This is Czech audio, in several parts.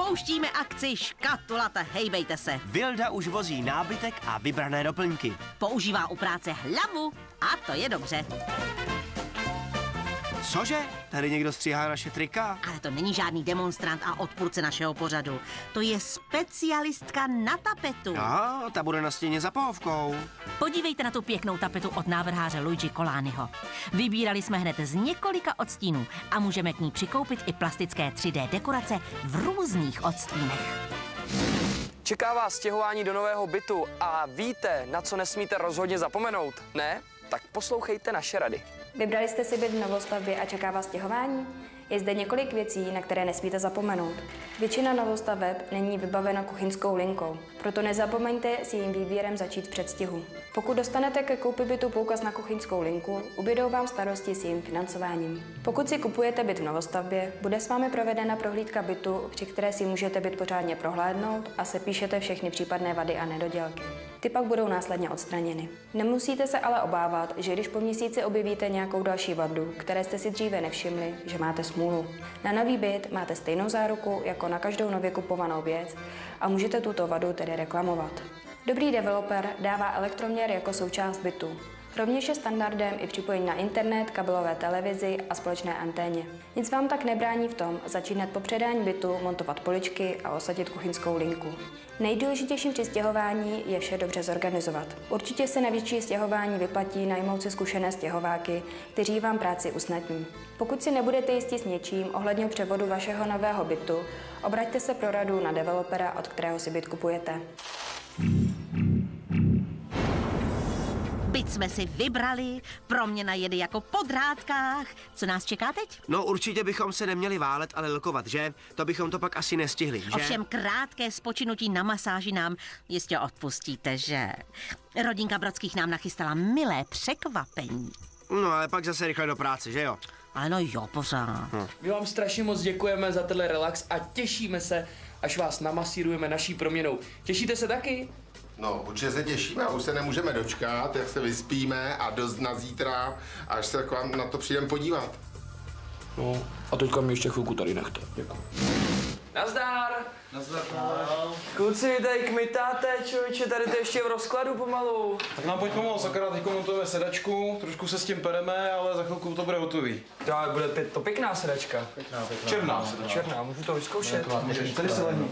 spouštíme akci Škatulata, hejbejte se. Vilda už vozí nábytek a vybrané doplňky. Používá u práce hlavu a to je dobře. Cože? Tady někdo stříhá naše trika? Ale to není žádný demonstrant a odpůrce našeho pořadu. To je specialistka na tapetu. No, ta bude na stěně za pohovkou. Podívejte na tu pěknou tapetu od návrháře Luigi Colaniho. Vybírali jsme hned z několika odstínů a můžeme k ní přikoupit i plastické 3D dekorace v různých odstínech. Čeká vás stěhování do nového bytu a víte, na co nesmíte rozhodně zapomenout, ne? Tak poslouchejte naše rady. Vybrali jste si byt v novostavbě a čeká vás stěhování? Je zde několik věcí, na které nesmíte zapomenout. Většina novostaveb není vybavena kuchyňskou linkou, proto nezapomeňte s jejím výběrem začít v předstihu. Pokud dostanete ke koupi bytu poukaz na kuchyňskou linku, ubydou vám starosti s jejím financováním. Pokud si kupujete byt v novostavbě, bude s vámi provedena prohlídka bytu, při které si můžete byt pořádně prohlédnout a sepíšete všechny případné vady a nedodělky. Ty pak budou následně odstraněny. Nemusíte se ale obávat, že když po měsíci objevíte nějakou další vadu, které jste si dříve nevšimli, že máte smůlu. Na nový byt máte stejnou záruku jako na každou nově kupovanou věc a můžete tuto vadu tedy reklamovat. Dobrý developer dává elektroměr jako součást bytu. Rovněž je standardem i připojení na internet, kabelové televizi a společné anténě. Nic vám tak nebrání v tom začít hned po předání bytu montovat poličky a osadit kuchyňskou linku. Nejdůležitějším při stěhování je vše dobře zorganizovat. Určitě se na větší stěhování vyplatí najmout si zkušené stěhováky, kteří vám práci usnadní. Pokud si nebudete jistí s něčím ohledně převodu vašeho nového bytu, obraťte se pro radu na developera, od kterého si byt kupujete. Byt jsme si vybrali, proměna jede jako po drátkách. Co nás čeká teď? No určitě bychom se neměli válet, ale lkovat, že? To bychom to pak asi nestihli, že? Ovšem krátké spočinutí na masáži nám jistě odpustíte, že? Rodinka Brodských nám nachystala milé překvapení. No ale pak zase rychle do práce, že jo? Ale no jo, pořád. My vám strašně moc děkujeme za tenhle relax a těšíme se, až vás namasírujeme naší proměnou. Těšíte se taky? No, určitě se těšíme a už se nemůžeme dočkat, jak se vyspíme a dost na zítra, až se k vám na to přijdem podívat. No, a teďka mě ještě chvilku tady nechte. Děkuji. Nazdar! Nazdar. Kluci, tady kmitáte, člověče, tady to ještě v rozkladu pomalu. Tak nám pojď pomoct, akorát teď montujeme sedačku, trošku se s tím pereme, ale za chvilku to bude hotový. Já, bude to pěkná sedačka. Černá sedačka. Černá, můžu to vyzkoušet.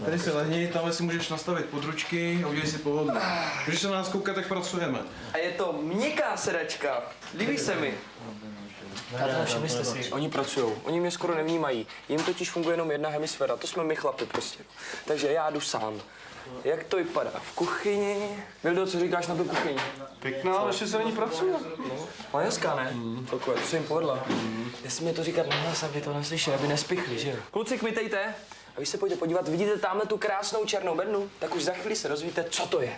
Tady si lehni, tam si můžeš nastavit područky a udělej si pohodlí. Když se na nás koukat, tak pracujeme. A je to měkká sedačka. Líbí se mi. Přátelé, všimli jste si, oni pracujou, oni mě skoro nevnímají. Jim totiž funguje jenom jedna hemisféra, to jsme my chlapi prostě. Takže já jdu sám. Jak to vypadá v kuchyni? Vildo, co říkáš na tu kuchyni? Pěkná, ale ještě se na ní pracuje. No hezká, ne? Takové, to se jim povedla. Jestli mě to říkat nahlas, aby to neslyšeli, aby nespichli, že jo? Kluci, kmitejte. A když se pojďte podívat, vidíte tamhle tu krásnou černou bednu? Tak už za chvíli se dozvíte, co to je.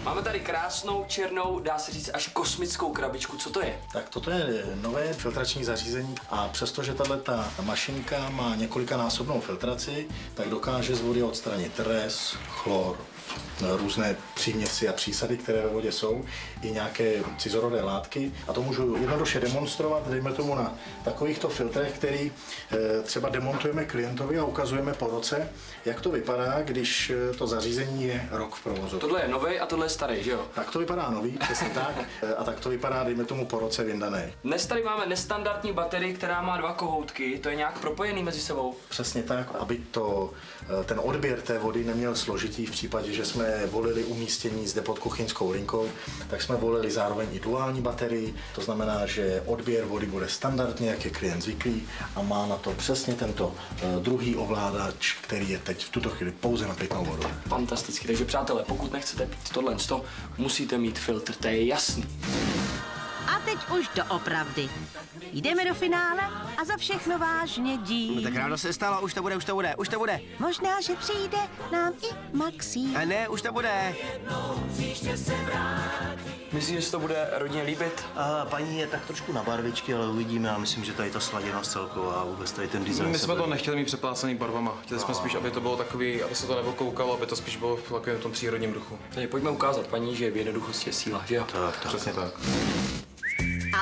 Máme tady krásnou, černou, dá se říct až kosmickou krabičku. Co to je? Tak toto je nové filtrační zařízení a přestože tato mašinka má několikanásobnou filtraci, tak dokáže z vody odstranit rez, chlor, různé příměsi a přísady, které ve vodě jsou, i nějaké cizorodé látky. A to můžu jednoduše demonstrovat, dejme tomu na takovýchto filtrech, který třeba demontujeme klientovi a ukazujeme po roce, jak to vypadá, když to zařízení je rok v provozu. Tohle je nový a tohle je starý, že jo? Tak to vypadá nový, přesně tak. A tak to vypadá, dejme tomu, po roce vyndané. Dnes tady máme nestandardní baterii, která má 2 kohoutky. To je nějak propojený mezi sebou. Přesně tak, aby ten odběr té vody neměl složitý v případě, že jsme volili umístění zde pod kuchyňskou linkou, tak jsme volili zároveň i duální baterii. To znamená, že odběr vody bude standardně, jak je klient zvyklý, a má na to přesně tento druhý ovládač, který je teď v tuto chvíli pouze na pitnou vodu. Fantasticky, takže přátelé, pokud nechcete pít tohle, musíte mít filtr, to je jasný. A teď už doopravdy. Jdeme do finále a za všechno vážně dík. No tak ráno se stalo, už to bude. Možná, že přijde nám i Maxí. A ne, už to bude. Myslíš, že se to bude rodině líbit? Paní je tak trošku na barvičky, ale uvidíme. Já myslím, že tady ta sladěnost celková a vůbec tady ten design. My jsme to nechtěli mít přeplácený barvama. Chtěli jsme spíš, aby to bylo takový, aby se to neokoukalo, aby to spíš bylo v takovém tom přírodním duchu. Takže pojďme ukázat paní, že v jednoduchosti je síla, že jo? Tak. Přesně tak.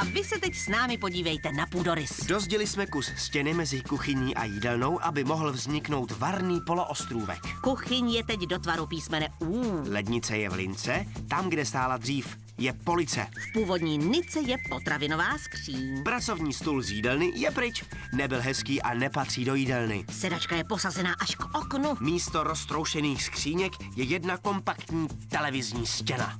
A vy se teď s námi podívejte na půdorys. Dozděli jsme kus stěny mezi kuchyní a jídelnou, aby mohl vzniknout varný poloostrůvek. Kuchyň je teď do tvaru písmene U. Lednice je v lince, tam, kde stála dřív, je police. V původní nice je potravinová skříň. Pracovní stůl z jídelny je pryč. Nebyl hezký a nepatří do jídelny. Sedačka je posazená až k oknu. Místo roztroušených skříněk je jedna kompaktní televizní stěna.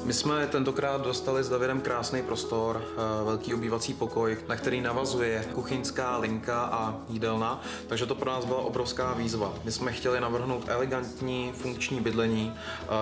My jsme tentokrát dostali s Davidem krásný prostor, velký obývací pokoj, na který navazuje kuchyňská linka a jídelna, takže to pro nás byla obrovská výzva. My jsme chtěli navrhnout elegantní, funkční bydlení,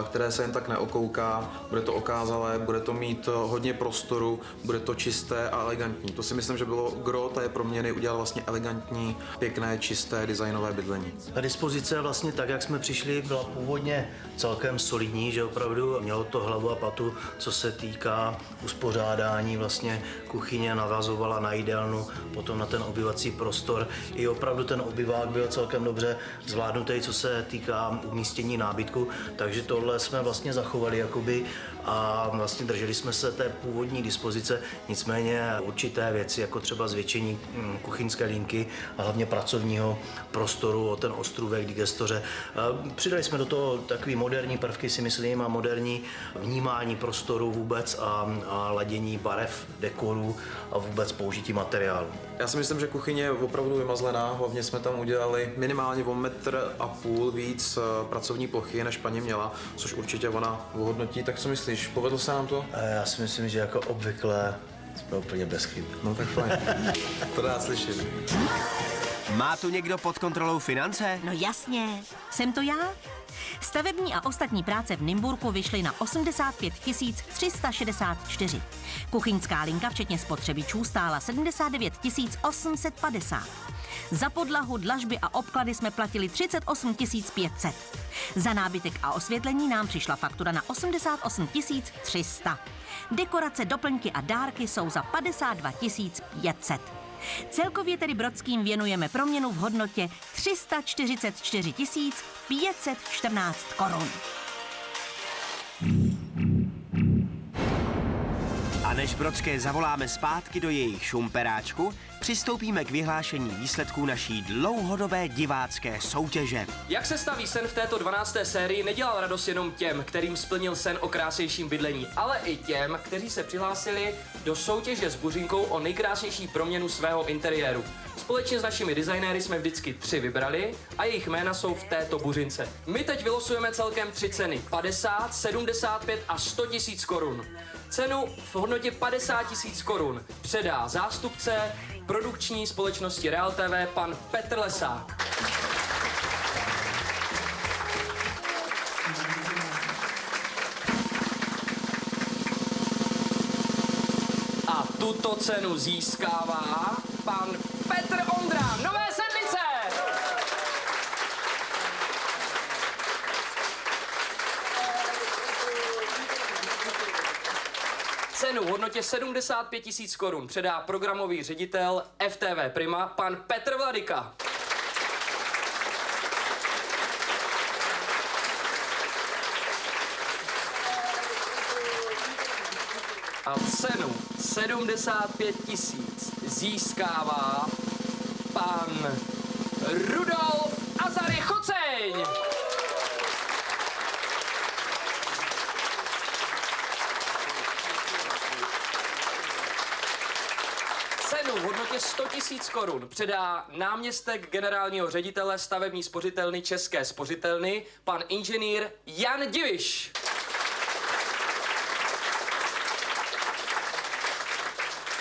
které se jen tak neokouká, bude to okázalé, bude to mít hodně prostoru, bude to čisté a elegantní. To si myslím, že bylo gro té proměny udělat vlastně elegantní, pěkné, čisté, designové bydlení. Ta dispozice vlastně tak, jak jsme přišli, byla původně celkem solidní, že opravdu mělo to hlavu a patu, co se týká uspořádání vlastně kuchyně, navazovala na jídelnu, potom na ten obyvací prostor. I opravdu ten obyvák byl celkem dobře zvládnutý, co se týká umístění nábytku, takže tohle jsme vlastně zachovali jakoby a vlastně drželi jsme se té původní dispozice, nicméně určité věci, jako třeba zvětšení kuchyňské linky a hlavně pracovního prostoru o ten ostrůvek, digestoře. Přidali jsme do toho takový moderní prvky, si myslím, a moderní vnímání prostoru vůbec a ladění barev, dekorů a vůbec použití materiálu. Já si myslím, že kuchyně je opravdu vymazlená, hlavně jsme tam udělali minimálně o 1,5 metru víc pracovní plochy, než paní měla, což určitě ona ohodnotí. Tak co myslíš, povedlo se nám to? Já si myslím, že jako obvykle jsme úplně bez chyb. No tak fajn, to dá slyšet. Má tu někdo pod kontrolou finance? No jasně, jsem to já. Stavební a ostatní práce v Nymburku vyšly na 85 364. Kuchyňská linka včetně spotřebičů stála 79 850. Za podlahu, dlažby a obklady jsme platili 38 500. Za nábytek a osvětlení nám přišla faktura na 88 300. Dekorace, doplňky a dárky jsou za 52 500. Celkově tedy Brodským věnujeme proměnu v hodnotě 344 514 korun. A než Brodské zavoláme zpátky do jejich šumperáčku, přistoupíme k vyhlášení výsledků naší dlouhodobé divácké soutěže. Jak se staví sen v této 12. sérii, nedělal radost jenom těm, kterým splnil sen o krásnějším bydlení, ale i těm, kteří se přihlásili do soutěže s Buřinkou o nejkrásnější proměnu svého interiéru. Společně s našimi designéry jsme vždycky 3 vybrali a jejich jména jsou v této Buřince. My teď vylosujeme celkem 3 ceny. 50, 75 a 100 000 korun. Cenu v hodnotě 50 000 korun předá zástupce produkční společnosti Real TV pan Petr Lesák. A tuto cenu získává pan Petr Ondra, Nové Sedlice! Cenu v hodnotě 75 000 korun předá programový ředitel FTV Prima pan Petr Vladyka. A cenu 75 000 získává pan Rudolf Azary Choceň. Cenu v hodnotě 100 000 korun předá náměstek generálního ředitele stavební spořitelny České spořitelny, pan inženýr Jan Diviš.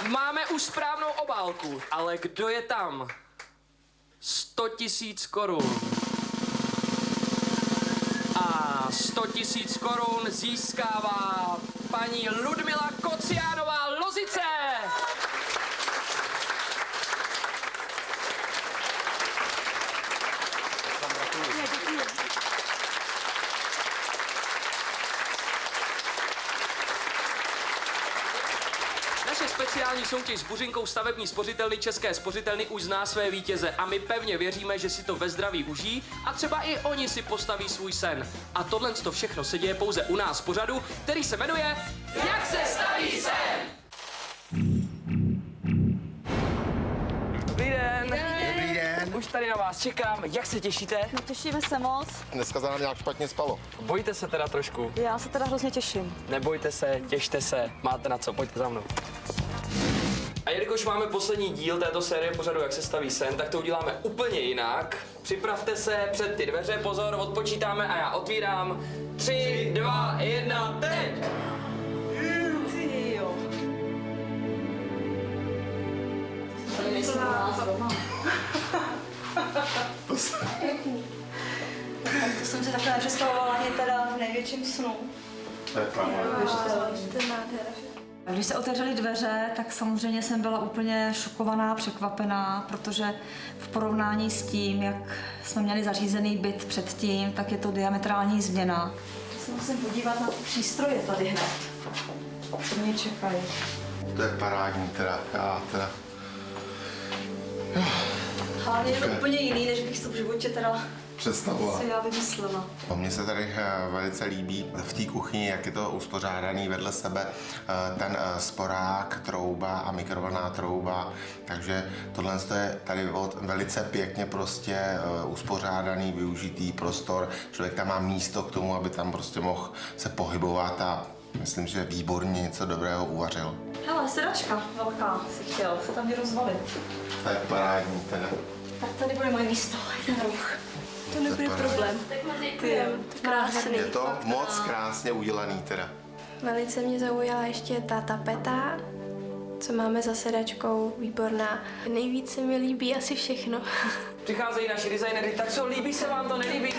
Máme už správnou obálku, ale kdo je tam? 100 000 korun. A 100 000 korun získává paní Ludmila Kociánová Lozice. Naše speciální soutěž s Buřinkou stavební spořitelny České spořitelny už zná své vítěze a my pevně věříme, že si to ve zdraví užijí a třeba i oni si postaví svůj sen. A tohle to všechno se děje pouze u nás v pořadu, který se jmenuje Jak se staví sen? Dobrý den. Dobrý den. Už tady na vás čekám. Jak se těšíte? No, těšíme se moc. Dneska za nám nějak špatně spalo. Bojíte se teda trošku? Já se teda hrozně těším. Nebojte se, těšte se, máte na co, pojďte za mnou. A jelikož máme poslední díl této série pořadu Jak se staví sen, tak to uděláme úplně jinak. Připravte se před ty dveře, pozor, odpočítáme a já otvírám. 3, 2, 1, teď! Tady nejsem u nás doma. Tak to jsem si takhle nepředstavovala ani teda v největším snu. To je pravda. Když se otevřely dveře, tak samozřejmě jsem byla úplně šokovaná, překvapená, protože v porovnání s tím, jak jsme měli zařízený byt předtím, tak je to diametrální změna. Se musím podívat na ty přístroje tady hned, co mě čekají. To je parádní teda, já teda. Hlavně je to úplně jiný, než bych si to v životě teda Představoval. si já vymyslela. Mně se tady velice líbí v té kuchyni, jak je to uspořádaný vedle sebe ten sporák, trouba a mikrovlnná trouba, takže tohle je tady velice pěkně prostě uspořádaný, využitý prostor. Člověk tam má místo k tomu, aby tam prostě mohl se pohybovat a myslím, že výborně něco dobrého uvařil. Hele, sedačka velká si chtěl se tam rozvalit. To je parádní teda. Tak tady bude moje místo, jeden roh. To nebude problém. Krásný. Je to moc krásně udělaný teda. Velice mě zaujala ještě ta tapeta, co máme za sedačkou, výborná. Nejvíce mi líbí asi všechno. Přicházejí naši designery, tak co, líbí se vám to, nelíbí?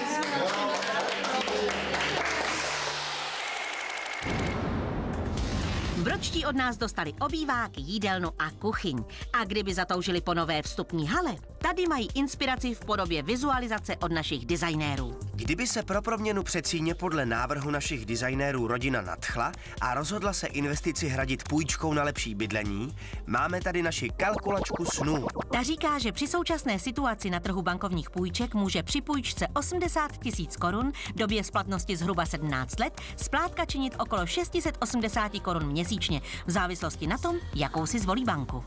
Bročtí od nás dostali obývák, jídelnu a kuchyň. A kdyby zatoužili po nové vstupní hale, tady mají inspiraci v podobě vizualizace od našich designérů. Kdyby se pro proměnu přecíně podle návrhu našich designérů rodina nadchla a rozhodla se investici hradit půjčkou na lepší bydlení, máme tady naši kalkulačku snů. Ta říká, že při současné situaci na trhu bankovních půjček může při půjčce 80 000 korun, době splatnosti zhruba 17 let, splátka činit okolo 680 korun měsíčně, v závislosti na tom, jakou si zvolí banku.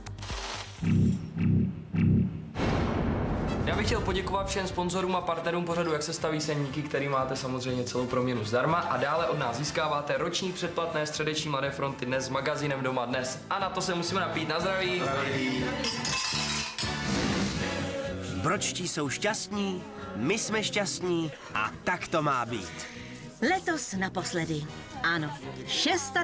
Já bych chtěl poděkovat všem sponzorům a partnerům pořadu Jak se staví sen, díky který máte samozřejmě celou proměnu zdarma a dále od nás získáváte roční předplatné středeční Mladé fronty dnes s magazínem Doma dnes. A na to se musíme napít. Na zdraví! Bročtí jsou šťastní, my jsme šťastní a tak to má být. Letos naposledy. Ano,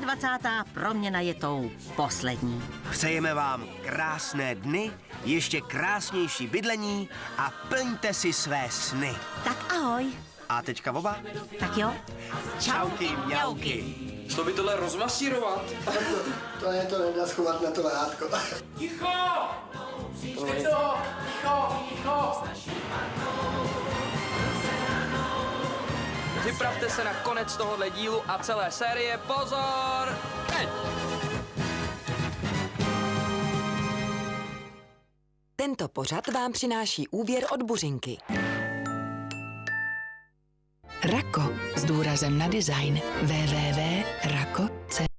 26. proměna je tou poslední. Přejeme vám krásné dny, ještě krásnější bydlení a plňte si své sny. Tak ahoj. A teďka oba? Tak jo. Čauky, mňauky. Šlo by tohle rozmasírovat? To nedá schovat na to lehátko. Připravte se na konec tohohle dílu a celé série. Pozor! Teď! Tento pořad vám přináší úvěr od Buřinky. Rako s důrazem na design. www.rako.cz